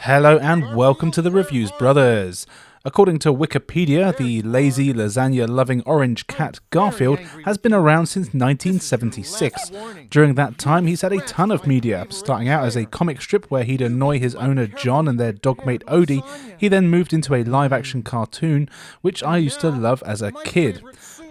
Hello and welcome to the Reviews Brothers. According to Wikipedia, the lazy, lasagna-loving orange cat Garfield has been around since 1976. During that time, he's had a ton of media, starting out as a comic strip where he'd annoy his owner John and their dogmate Odie. He then moved into a live-action cartoon, which I used to love as a kid.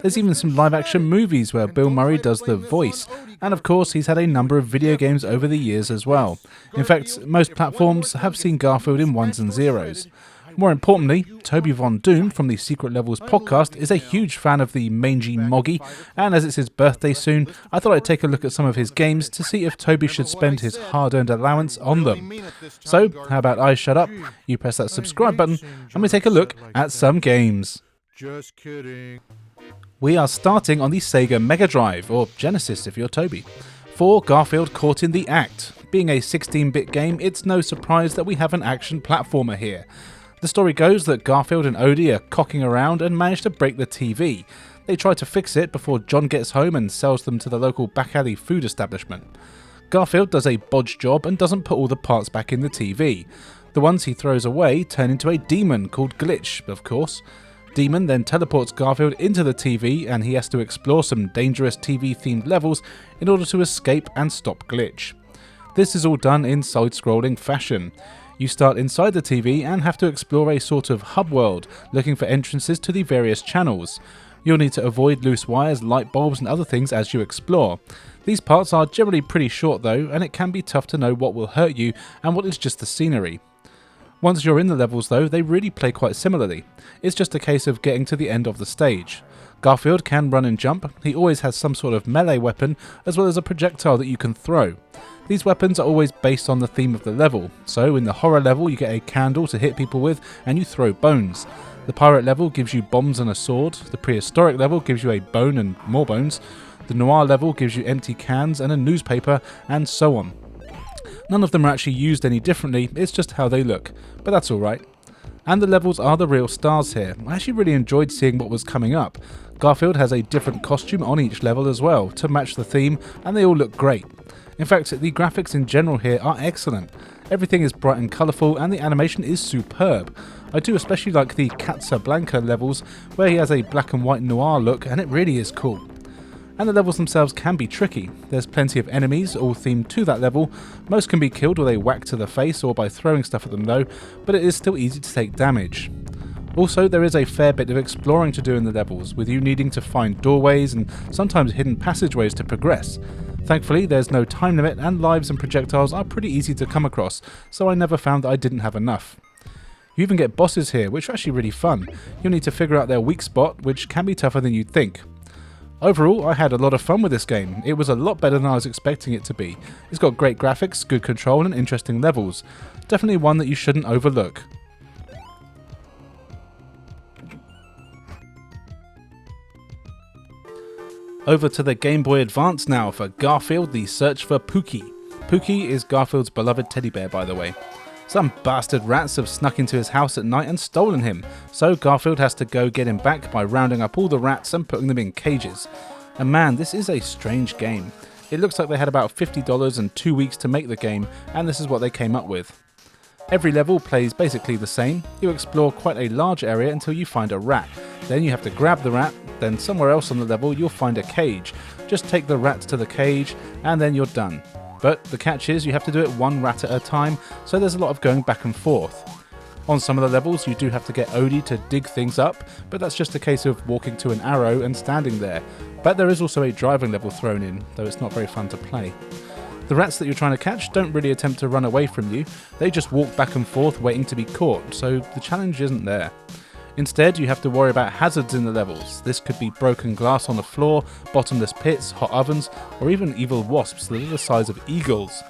There's even some live-action movies where Bill Murray does the voice. And of course, he's had a number of video games over the years as well. In fact, most platforms have seen Garfield in ones and zeros. More importantly, Toby Von Doom from the Secret Levels podcast is a huge fan of the mangy Moggy, and as it's his birthday soon, I thought I'd take a look at some of his games to see if Toby should spend his hard-earned allowance on them. So, how about I shut up, you press that subscribe button, and we take a look at some games. Just kidding. We are starting on the Sega Mega Drive, or Genesis if you're Toby, for Garfield Caught in the Act. Being a 16-bit game, it's no surprise that we have an action platformer here. The story goes that Garfield and Odie are cocking around and manage to break the TV. They try to fix it before John gets home and sells them to the local back alley food establishment. Garfield does a bodge job and doesn't put all the parts back in the TV. The ones he throws away turn into a demon called Glitch, of course. Demon then teleports Garfield into the TV and he has to explore some dangerous TV-themed levels in order to escape and stop Glitch. This is all done in side-scrolling fashion. You start inside the TV and have to explore a sort of hub world, looking for entrances to the various channels. You'll need to avoid loose wires, light bulbs and other things as you explore. These parts are generally pretty short though, and it can be tough to know what will hurt you and what is just the scenery. Once you're in the levels though, they really play quite similarly. It's just a case of getting to the end of the stage. Garfield can run and jump, he always has some sort of melee weapon, as well as a projectile that you can throw. These weapons are always based on the theme of the level, so in the horror level you get a candle to hit people with and you throw bones. The pirate level gives you bombs and a sword, the prehistoric level gives you a bone and more bones, the noir level gives you empty cans and a newspaper, and so on. None of them are actually used any differently, it's just how they look, but that's alright. And the levels are the real stars here. I actually really enjoyed seeing what was coming up. Garfield has a different costume on each level as well, to match the theme, and they all look great. In fact, the graphics in general here are excellent. Everything is bright and colourful, and the animation is superb. I do especially like the Casablanca levels, where he has a black and white noir look, and it really is cool. And the levels themselves can be tricky. There's plenty of enemies, all themed to that level. Most can be killed with a whack to the face or by throwing stuff at them though, but it is still easy to take damage. Also, there is a fair bit of exploring to do in the levels, with you needing to find doorways and sometimes hidden passageways to progress. Thankfully, there's no time limit and lives and projectiles are pretty easy to come across, so I never found that I didn't have enough. You even get bosses here, which are actually really fun. You'll need to figure out their weak spot, which can be tougher than you'd think. Overall, I had a lot of fun with this game. It was a lot better than I was expecting it to be. It's got great graphics, good control and interesting levels. Definitely one that you shouldn't overlook. Over to the Game Boy Advance now for Garfield, the search for Pooky. Pooky is Garfield's beloved teddy bear, by the way. Some bastard rats have snuck into his house at night and stolen him, so Garfield has to go get him back by rounding up all the rats and putting them in cages. And man, this is a strange game. It looks like they had about $50 and 2 weeks to make the game, and this is what they came up with. Every level plays basically the same. You explore quite a large area until you find a rat. Then you have to grab the rat, then somewhere else on the level you'll find a cage. Just take the rats to the cage, and then you're done. But the catch is you have to do it one rat at a time, so there's a lot of going back and forth. On some of the levels you do have to get Odie to dig things up, but that's just a case of walking to an arrow and standing there. But there is also a driving level thrown in, though it's not very fun to play. The rats that you're trying to catch don't really attempt to run away from you, they just walk back and forth waiting to be caught, so the challenge isn't there. Instead, you have to worry about hazards in the levels. This could be broken glass on the floor, bottomless pits, hot ovens, or even evil wasps that are the size of eagles.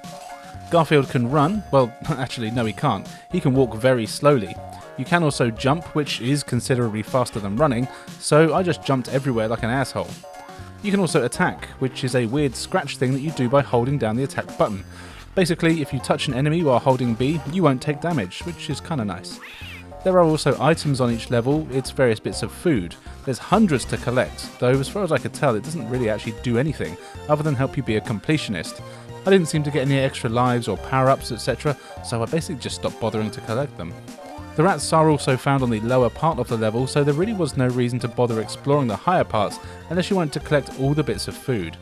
Garfield can run, well, actually no he can't, he can walk very slowly. You can also jump, which is considerably faster than running, so I just jumped everywhere like an asshole. You can also attack, which is a weird scratch thing that you do by holding down the attack button. Basically, if you touch an enemy while holding B, you won't take damage, which is kinda nice. There are also items on each level, it's various bits of food. There's hundreds to collect, though as far as I could tell it doesn't really actually do anything, other than help you be a completionist. I didn't seem to get any extra lives or power-ups, etc., so I basically just stopped bothering to collect them. The rats are also found on the lower part of the level, so there really was no reason to bother exploring the higher parts unless you wanted to collect all the bits of food.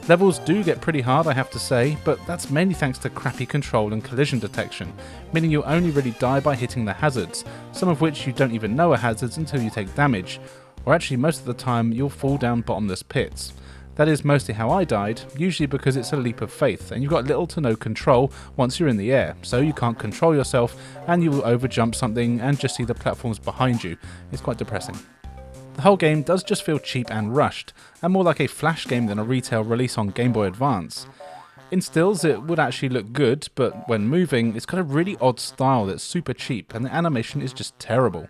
Levels do get pretty hard, I have to say, but that's mainly thanks to crappy control and collision detection, meaning you'll only really die by hitting the hazards, some of which you don't even know are hazards until you take damage, or actually most of the time you'll fall down bottomless pits. That is mostly how I died, usually because it's a leap of faith, and you've got little to no control once you're in the air, so you can't control yourself and you will overjump something and just see the platforms behind you. It's quite depressing. The whole game does just feel cheap and rushed, and more like a flash game than a retail release on Game Boy Advance. In stills it would actually look good, but when moving it's got a really odd style that's super cheap and the animation is just terrible.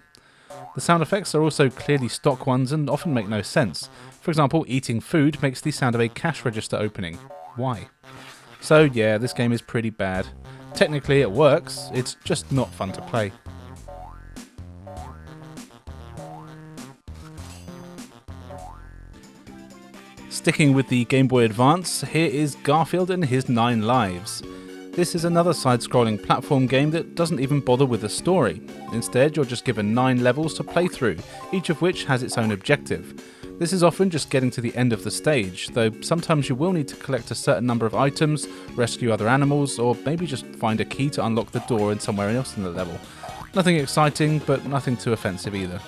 The sound effects are also clearly stock ones and often make no sense. For example, eating food makes the sound of a cash register opening. Why? So yeah, this game is pretty bad. Technically it works, it's just not fun to play. Sticking with the Game Boy Advance, here is Garfield and his 9 Lives. This is another side-scrolling platform game that doesn't even bother with a story. Instead, you're just given 9 levels to play through, each of which has its own objective. This is often just getting to the end of the stage, though sometimes you will need to collect a certain number of items, rescue other animals, or maybe just find a key to unlock the door in somewhere else in the level. Nothing exciting, but nothing too offensive either.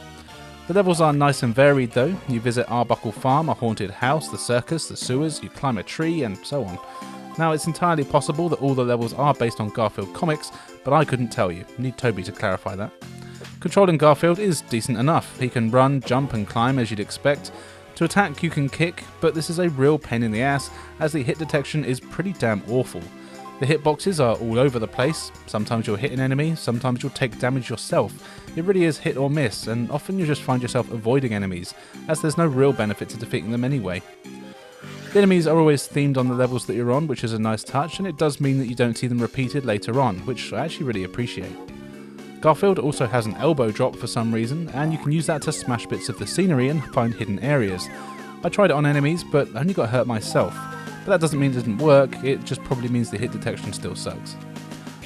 The levels are nice and varied though. You visit Arbuckle Farm, a haunted house, the circus, the sewers, you climb a tree, and so on. Now, it's entirely possible that all the levels are based on Garfield comics, but I couldn't tell you. Need Toby to clarify that. Controlling Garfield is decent enough. He can run, jump and climb as you'd expect. To attack you can kick, but this is a real pain in the ass as the hit detection is pretty damn awful. The hitboxes are all over the place. Sometimes you'll hit an enemy, sometimes you'll take damage yourself. It really is hit or miss, and often you just find yourself avoiding enemies, as there's no real benefit to defeating them anyway. The enemies are always themed on the levels that you're on, which is a nice touch, and it does mean that you don't see them repeated later on, which I actually really appreciate. Garfield also has an elbow drop for some reason, and you can use that to smash bits of the scenery and find hidden areas. I tried it on enemies, but only got hurt myself. But that doesn't mean it didn't work, it just probably means the hit detection still sucks.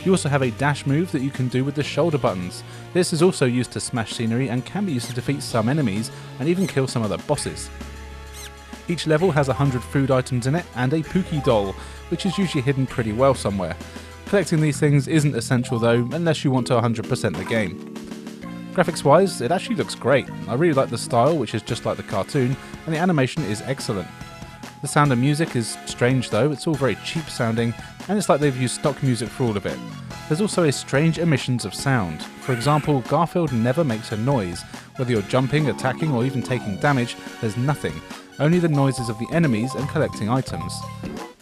You also have a dash move that you can do with the shoulder buttons. This is also used to smash scenery and can be used to defeat some enemies and even kill some other bosses. Each level has 100 food items in it and a Pooky doll, which is usually hidden pretty well somewhere. Collecting these things isn't essential though, unless you want to 100% the game. Graphics wise, it actually looks great. I really like the style, which is just like the cartoon, and the animation is excellent. The sound and music is strange though, it's all very cheap sounding, and it's like they've used stock music for all of it. There's also a strange omissions of sound. For example, Garfield never makes a noise. Whether you're jumping, attacking, or even taking damage, there's nothing. Only the noises of the enemies and collecting items.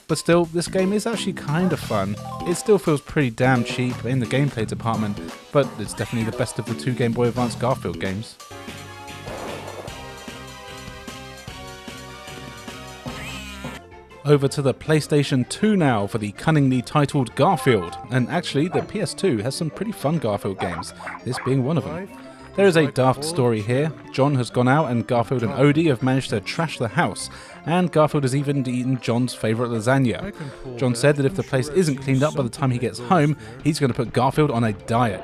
But still, this game is actually kind of fun. It still feels pretty damn cheap in the gameplay department, but it's definitely the best of the 2 Game Boy Advance Garfield games. Over to the PlayStation 2 now for the cunningly titled Garfield, and actually the PS2 has some pretty fun Garfield games, this being one of them. There is a daft story here. John has gone out and Garfield and Odie have managed to trash the house, and Garfield has even eaten John's favourite lasagna. John said that if the place isn't cleaned up by the time he gets home, he's going to put Garfield on a diet.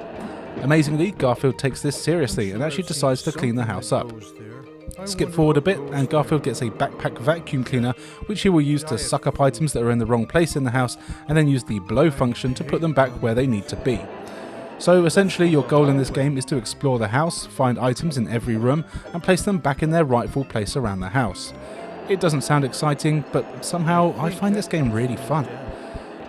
Amazingly, Garfield takes this seriously and actually decides to clean the house up. Skip forward a bit and Garfield gets a backpack vacuum cleaner which he will use to suck up items that are in the wrong place in the house and then use the blow function to put them back where they need to be. So essentially your goal in this game is to explore the house, find items in every room and place them back in their rightful place around the house. It doesn't sound exciting, but somehow I find this game really fun.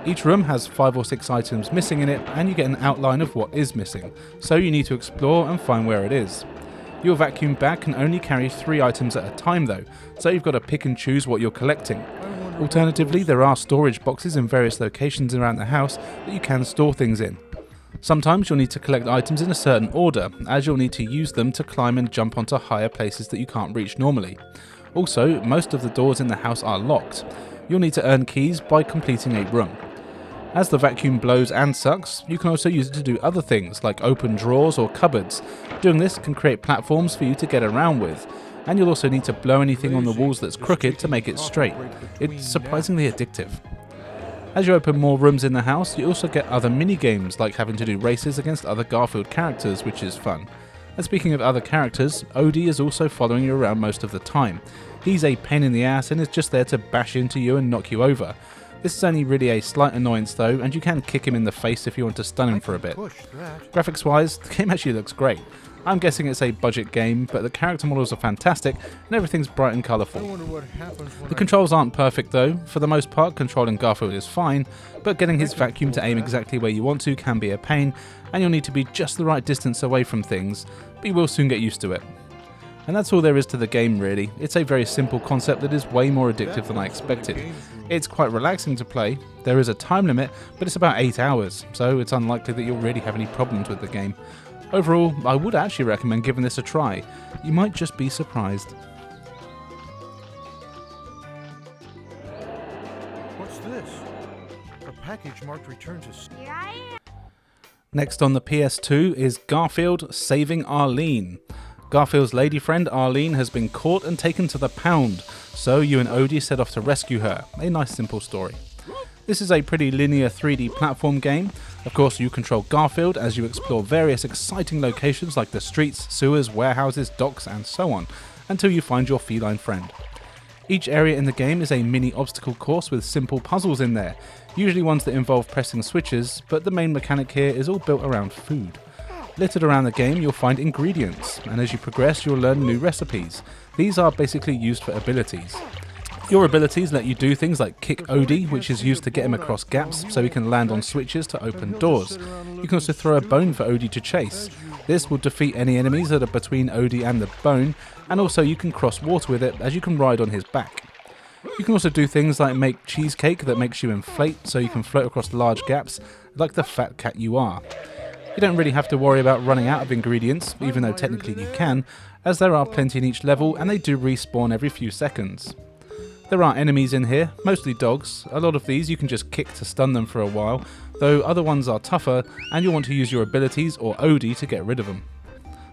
Each room has 5 or 6 items missing in it and you get an outline of what is missing, so you need to explore and find where it is. Your vacuum bag can only carry 3 items at a time though, so you've got to pick and choose what you're collecting. Alternatively, there are storage boxes in various locations around the house that you can store things in. Sometimes you'll need to collect items in a certain order, as you'll need to use them to climb and jump onto higher places that you can't reach normally. Also, most of the doors in the house are locked. You'll need to earn keys by completing a room. As the vacuum blows and sucks, you can also use it to do other things like open drawers or cupboards. Doing this can create platforms for you to get around with, and you'll also need to blow anything on the walls that's crooked to make it straight. It's surprisingly addictive. As you open more rooms in the house, you also get other mini-games like having to do races against other Garfield characters, which is fun. And speaking of other characters, Odie is also following you around most of the time. He's a pain in the ass and is just there to bash into you and knock you over. This is only really a slight annoyance though, and you can kick him in the face if you want to stun him for a bit. Graphics wise, the game actually looks great. I'm guessing it's a budget game, but the character models are fantastic and everything's bright and colourful. The controls aren't perfect though. For the most part, controlling Garfield is fine, but getting his vacuum to aim exactly where you want to can be a pain, and you'll need to be just the right distance away from things, but you will soon get used to it. And that's all there is to the game really. It's a very simple concept that is way more addictive than I expected. It's quite relaxing to play. There is a time limit, but it's about 8 hours, so it's unlikely that you'll really have any problems with the game. Overall, I would actually recommend giving this a try. You might just be surprised. What's this? A package marked return to... Next on the PS2 is Garfield Saving Arlene. Garfield's lady friend Arlene has been caught and taken to the pound, so you and Odie set off to rescue her. A nice simple story. This is a pretty linear 3D platform game. Of course, you control Garfield as you explore various exciting locations like the streets, sewers, warehouses, docks, and so on, until you find your feline friend. Each area in the game is a mini obstacle course with simple puzzles in there, usually ones that involve pressing switches, but the main mechanic here is all built around food. Littered around the game you'll find ingredients, and as you progress you'll learn new recipes. These are basically used for abilities. Your abilities let you do things like kick Odie, which is used to get him across gaps so he can land on switches to open doors. You can also throw a bone for Odie to chase. This will defeat any enemies that are between Odie and the bone, and also you can cross water with it as you can ride on his back. You can also do things like make cheesecake that makes you inflate so you can float across large gaps like the fat cat you are. You don't really have to worry about running out of ingredients, even though technically you can, as there are plenty in each level and they do respawn every few seconds. There are enemies in here, mostly dogs. A lot of these you can just kick to stun them for a while, though other ones are tougher and you'll want to use your abilities or Odie to get rid of them.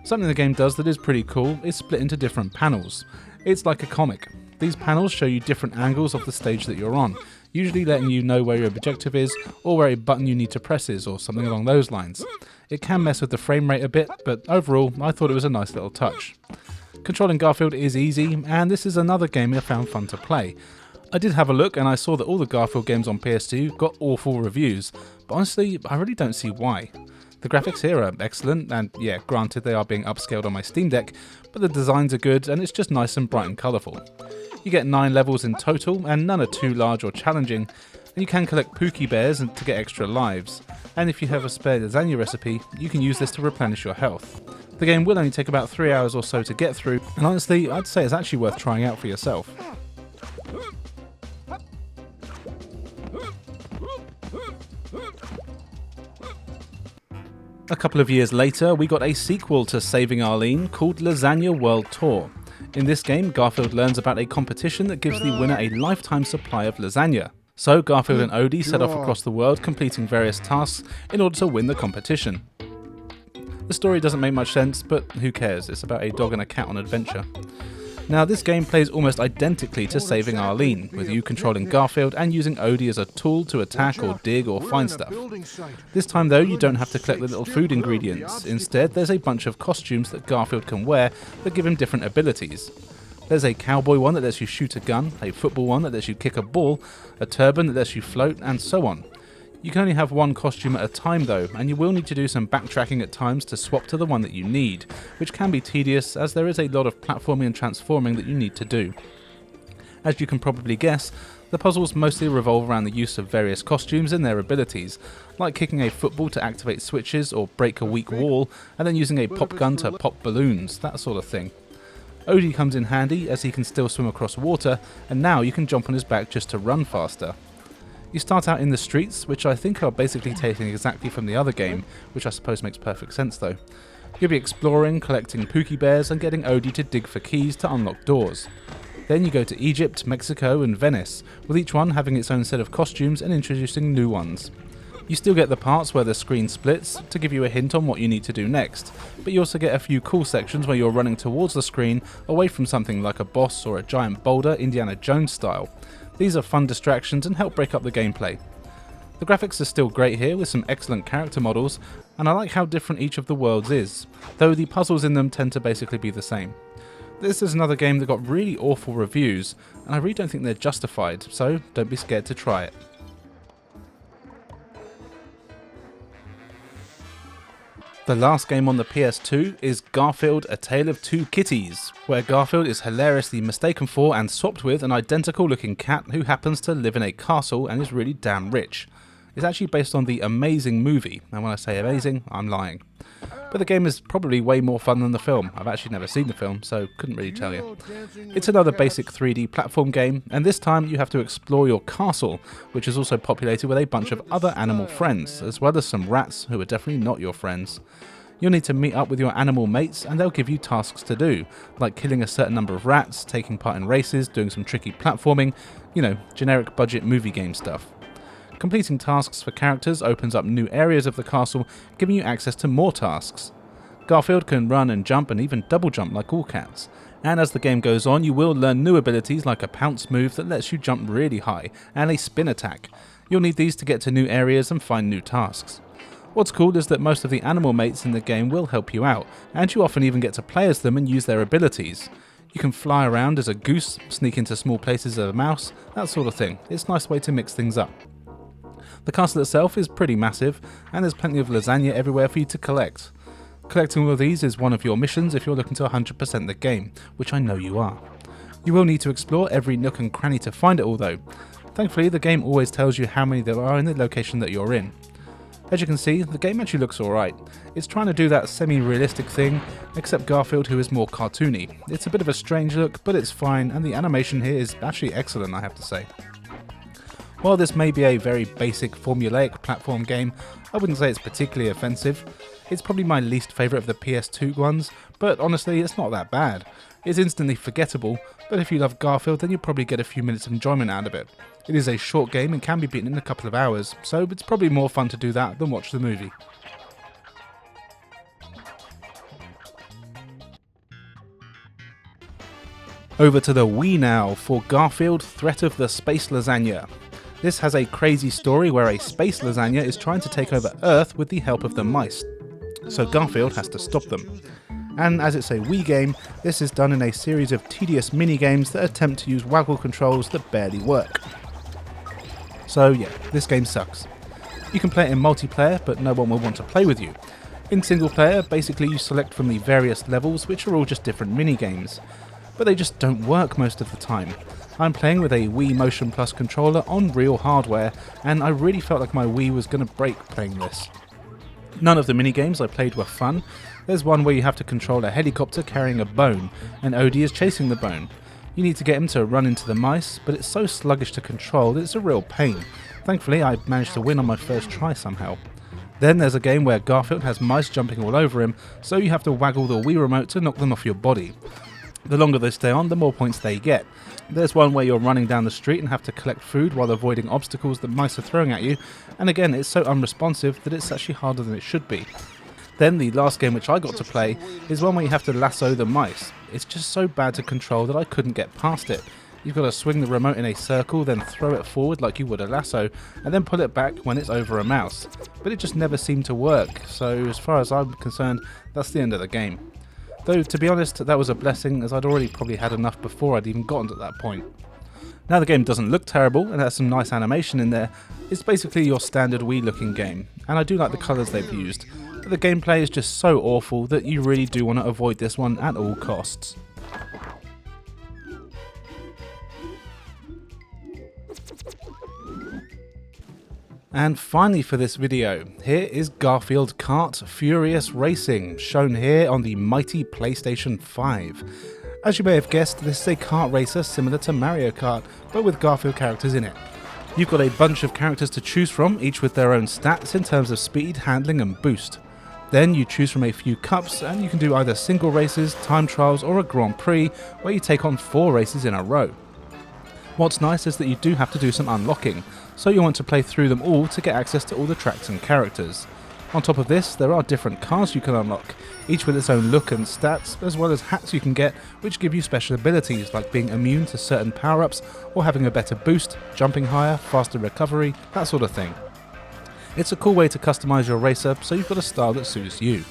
Something the game does that is pretty cool is split into different panels. It's like a comic. These panels show you different angles of the stage that you're on, usually letting you know where your objective is or where a button you need to press is or something along those lines. It can mess with the frame rate a bit, but overall I thought it was a nice little touch. Controlling Garfield is easy, and this is another game I found fun to play. I did have a look and I saw that all the Garfield games on PS2 got awful reviews, but honestly I really don't see why. The graphics here are excellent, and yeah, granted they are being upscaled on my Steam Deck, but the designs are good and it's just nice and bright and colourful. You get 9 levels in total, and none are too large or challenging, and you can collect Pooky bears to get extra lives. And if you have a spare lasagna recipe, you can use this to replenish your health. The game will only take about 3 hours or so to get through, and honestly, I'd say it's actually worth trying out for yourself. A couple of years later, we got a sequel to Saving Arlene called Lasagne World Tour. In this game, Garfield learns about a competition that gives the winner a lifetime supply of lasagna. So Garfield and Odie set off across the world completing various tasks in order to win the competition. The story doesn't make much sense, but who cares, it's about a dog and a cat on adventure. Now this game plays almost identically to Saving Arlene, with you controlling Garfield and using Odie as a tool to attack or dig or find stuff. This time though, you don't have to collect the little food ingredients. Instead, there's a bunch of costumes that Garfield can wear that give him different abilities. There's a cowboy one that lets you shoot a gun, a football one that lets you kick a ball, a turban that lets you float, and so on. You can only have one costume at a time though, and you will need to do some backtracking at times to swap to the one that you need, which can be tedious as there is a lot of platforming and transforming that you need to do. As you can probably guess, the puzzles mostly revolve around the use of various costumes and their abilities, like kicking a football to activate switches or break a weak wall, and then using a pop gun to pop balloons, that sort of thing. Odie comes in handy as he can still swim across water, and now you can jump on his back just to run faster. You start out in the streets, which I think are basically taken exactly from the other game, which I suppose makes perfect sense though. You'll be exploring, collecting Pooky bears and getting Odie to dig for keys to unlock doors. Then you go to Egypt, Mexico and Venice, with each one having its own set of costumes and introducing new ones. You still get the parts where the screen splits to give you a hint on what you need to do next, but you also get a few cool sections where you're running towards the screen away from something like a boss or a giant boulder, Indiana Jones style. These are fun distractions and help break up the gameplay. The graphics are still great here with some excellent character models, and I like how different each of the worlds is, though the puzzles in them tend to basically be the same. This is another game that got really awful reviews, and I really don't think they're justified, so don't be scared to try it. The last game on the PS2 is Garfield: A Tale of Two Kitties, where Garfield is hilariously mistaken for and swapped with an identical looking cat who happens to live in a castle and is really damn rich. It's actually based on the amazing movie, and when I say amazing, I'm lying. But the game is probably way more fun than the film. I've actually never seen the film, so couldn't really tell you. It's another basic 3D platform game, and this time you have to explore your castle, which is also populated with a bunch of other animal friends, as well as some rats who are definitely not your friends. You'll need to meet up with your animal mates, and they'll give you tasks to do, like killing a certain number of rats, taking part in races, doing some tricky platforming, generic budget movie game stuff. Completing tasks for characters opens up new areas of the castle, giving you access to more tasks. Garfield can run and jump and even double jump like all cats. And as the game goes on, you will learn new abilities like a pounce move that lets you jump really high, and a spin attack. You'll need these to get to new areas and find new tasks. What's cool is that most of the animal mates in the game will help you out, and you often even get to play as them and use their abilities. You can fly around as a goose, sneak into small places as a mouse, that sort of thing. It's a nice way to mix things up. The castle itself is pretty massive, and there's plenty of lasagna everywhere for you to collect. Collecting all of these is one of your missions if you're looking to 100% the game, which I know you are. You will need to explore every nook and cranny to find it all though. Thankfully, the game always tells you how many there are in the location that you're in. As you can see, the game actually looks alright. It's trying to do that semi-realistic thing, except Garfield who is more cartoony. It's a bit of a strange look, but it's fine, and the animation here is actually excellent, I have to say. While this may be a very basic formulaic platform game, I wouldn't say it's particularly offensive. It's probably my least favourite of the PS2 ones, but honestly it's not that bad. It's instantly forgettable, but if you love Garfield then you'll probably get a few minutes of enjoyment out of it. It is a short game and can be beaten in a couple of hours, so it's probably more fun to do that than watch the movie. Over to the Wii now for Garfield: Threat of the Space Lasagna. This has a crazy story where a space lasagna is trying to take over Earth with the help of the mice, so Garfield has to stop them. And as it's a Wii game, this is done in a series of tedious mini-games that attempt to use waggle controls that barely work. So yeah, this game sucks. You can play it in multiplayer, but no one will want to play with you. In single player, basically you select from the various levels, which are all just different mini-games. But they just don't work most of the time. I'm playing with a Wii Motion Plus controller on real hardware, and I really felt like my Wii was going to break playing this. None of the minigames I played were fun. There's one where you have to control a helicopter carrying a bone, and Odie is chasing the bone. You need to get him to run into the mice, but it's so sluggish to control that it's a real pain. Thankfully, I managed to win on my first try somehow. Then there's a game where Garfield has mice jumping all over him, so you have to waggle the Wii remote to knock them off your body. The longer they stay on, the more points they get. There's one where you're running down the street and have to collect food while avoiding obstacles that mice are throwing at you, and again it's so unresponsive that it's actually harder than it should be. Then the last game which I got to play is one where you have to lasso the mice. It's just so bad to control that I couldn't get past it. You've got to swing the remote in a circle, then throw it forward like you would a lasso, and then pull it back when it's over a mouse. But it just never seemed to work, so as far as I'm concerned, that's the end of the game. Though, to be honest, that was a blessing, as I'd already probably had enough before I'd even gotten to that point. Now the game doesn't look terrible, and has some nice animation in there. It's basically your standard Wii looking game, and I do like the colours they've used, but the gameplay is just so awful that you really do want to avoid this one at all costs. And finally for this video, here is Garfield Kart Furious Racing, shown here on the mighty PlayStation 5. As you may have guessed, this is a kart racer similar to Mario Kart, but with Garfield characters in it. You've got a bunch of characters to choose from, each with their own stats in terms of speed, handling and boost. Then you choose from a few cups, and you can do either single races, time trials or a Grand Prix, where you take on 4 races in a row. What's nice is that you do have to do some unlocking, so you want to play through them all to get access to all the tracks and characters. On top of this, there are different cars you can unlock, each with its own look and stats, as well as hats you can get which give you special abilities like being immune to certain power-ups or having a better boost, jumping higher, faster recovery, that sort of thing. It's a cool way to customise your racer so you've got a style that suits you.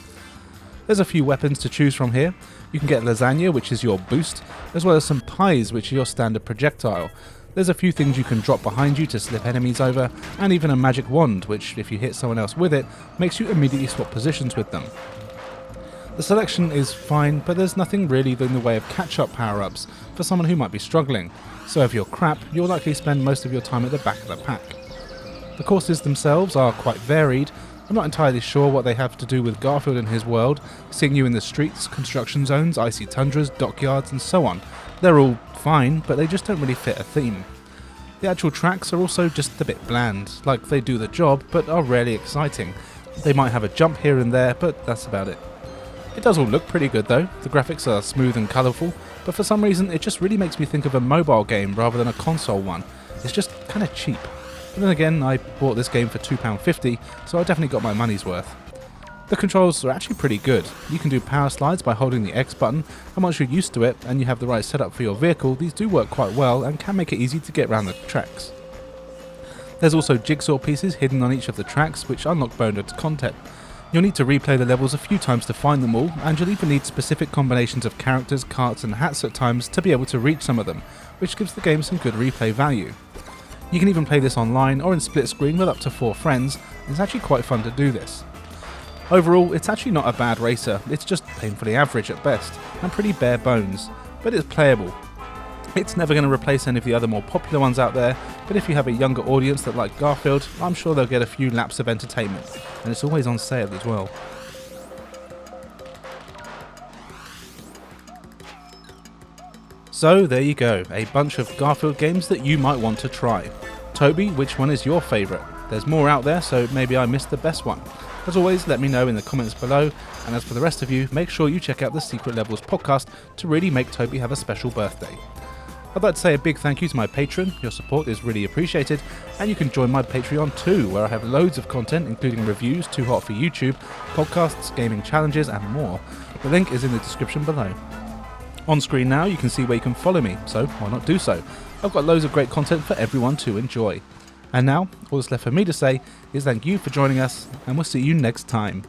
There's a few weapons to choose from here. You can get Lasagne, which is your boost, as well as some pies, which are your standard projectile. There's a few things you can drop behind you to slip enemies over, and even a magic wand, which, if you hit someone else with it, makes you immediately swap positions with them. The selection is fine, but there's nothing really in the way of catch-up power-ups for someone who might be struggling, so if you're crap, you'll likely spend most of your time at the back of the pack. The courses themselves are quite varied. I'm not entirely sure what they have to do with Garfield and his world, seeing you in the streets, construction zones, icy tundras, dockyards and so on. They're all fine, but they just don't really fit a theme. The actual tracks are also just a bit bland, like they do the job but are rarely exciting. They might have a jump here and there, but that's about it. It does all look pretty good though. The graphics are smooth and colourful, but for some reason it just really makes me think of a mobile game rather than a console one. It's just kinda cheap. But then again, I bought this game for £2.50, so I definitely got my money's worth. The controls are actually pretty good. You can do power slides by holding the X button, and once you're used to it and you have the right setup for your vehicle, these do work quite well and can make it easy to get around the tracks. There's also jigsaw pieces hidden on each of the tracks which unlock bonus content. You'll need to replay the levels a few times to find them all, and you'll even need specific combinations of characters, carts and hats at times to be able to reach some of them, which gives the game some good replay value. You can even play this online or in split screen with up to 4 friends, and it's actually quite fun to do this. Overall, it's actually not a bad racer, it's just painfully average at best, and pretty bare bones, but it's playable. It's never going to replace any of the other more popular ones out there, but if you have a younger audience that like Garfield, I'm sure they'll get a few laps of entertainment, and it's always on sale as well. So there you go, a bunch of Garfield games that you might want to try. Toby, which one is your favourite? There's more out there, so maybe I missed the best one. As always, let me know in the comments below, and as for the rest of you, make sure you check out the Secret Levels podcast to really make Toby have a special birthday. I'd like to say a big thank you to my patron. Your support is really appreciated, and you can join my Patreon too, where I have loads of content including reviews, Too Hot for YouTube, podcasts, gaming challenges and more. The link is in the description below. On screen now you can see where you can follow me, so why not do so? I've got loads of great content for everyone to enjoy. And now, all that's left for me to say is thank you for joining us, and we'll see you next time.